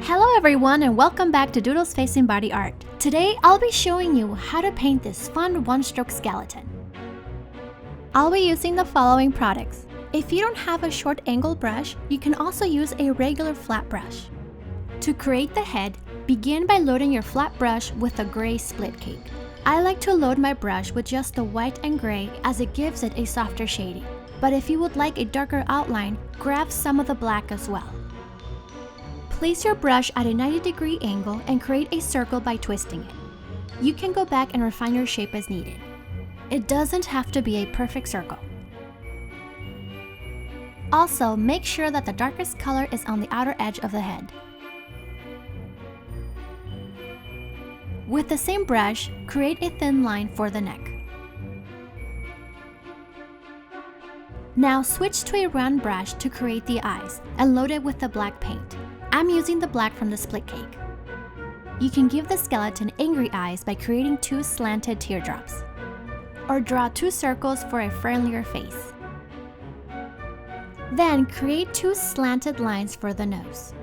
Hello everyone and welcome back to Doodles Facing Body Art. Today I'll be showing you how to paint this fun one-stroke skeleton. I'll be using the following products. If you don't have a short angle brush, you can also use a regular flat brush. To create the head, begin by loading your flat brush with a gray split cake. I like to load my brush with just the white and gray as it gives it a softer shading. But if you would like a darker outline, grab some of the black as well. Place your brush at a 90-degree angle and create a circle by twisting it. You can go back and refine your shape as needed. It doesn't have to be a perfect circle. Also, make sure that the darkest color is on the outer edge of the head. With the same brush, create a thin line for the neck. Now switch to a round brush to create the eyes and load it with the black paint. I'm using the black from the split cake. You can give the skeleton angry eyes by creating 2 slanted teardrops, or draw 2 circles for a friendlier face. Then create 2 slanted lines for the nose.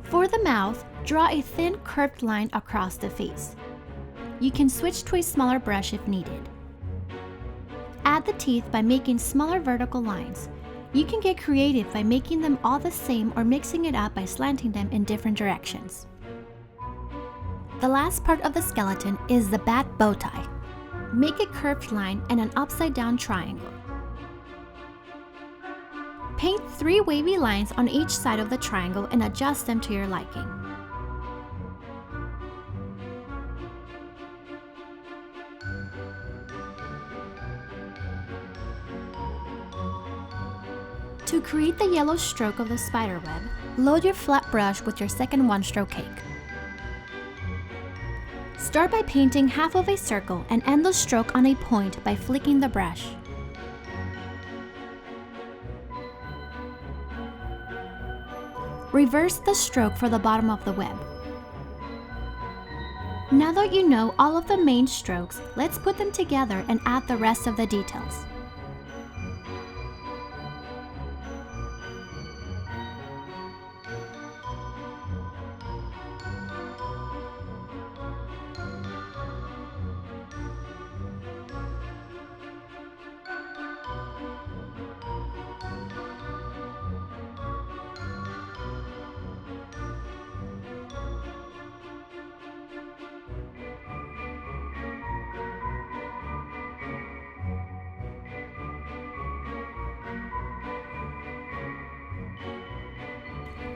For the mouth, draw a thin curved line across the face. You can switch to a smaller brush if needed. Add the teeth by making smaller vertical lines. You can get creative by making them all the same or mixing it up by slanting them in different directions. The last part of the skeleton is the bat bow tie. Make a curved line and an upside down triangle. Paint 3 wavy lines on each side of the triangle and adjust them to your liking. To create the yellow stroke of the spider web, load your flat brush with your second one-stroke cake. Start by painting half of a circle and end the stroke on a point by flicking the brush. Reverse the stroke for the bottom of the web. Now that you know all of the main strokes, let's put them together and add the rest of the details.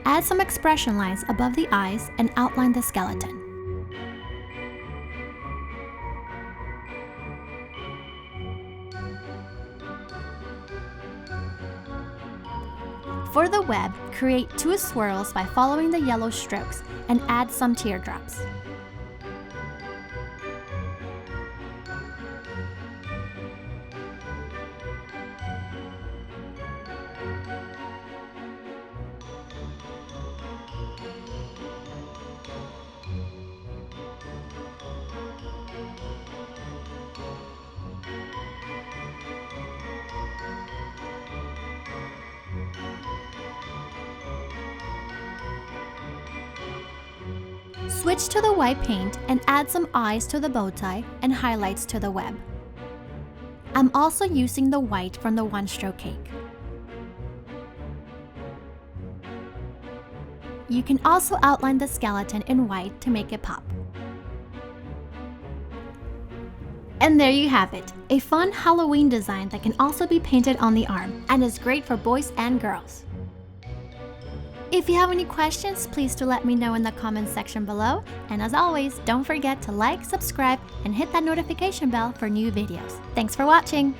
Add some expression lines above the eyes and outline the skeleton. For the web, create 2 swirls by following the yellow strokes and add some teardrops. Switch to the white paint and add some eyes to the bow tie and highlights to the web. I'm also using the white from the one-stroke cake. You can also outline the skeleton in white to make it pop. And there you have it, a fun Halloween design that can also be painted on the arm and is great for boys and girls. If you have any questions, please do let me know in the comments section below. And as always, don't forget to like, subscribe, and hit that notification bell for new videos. Thanks for watching!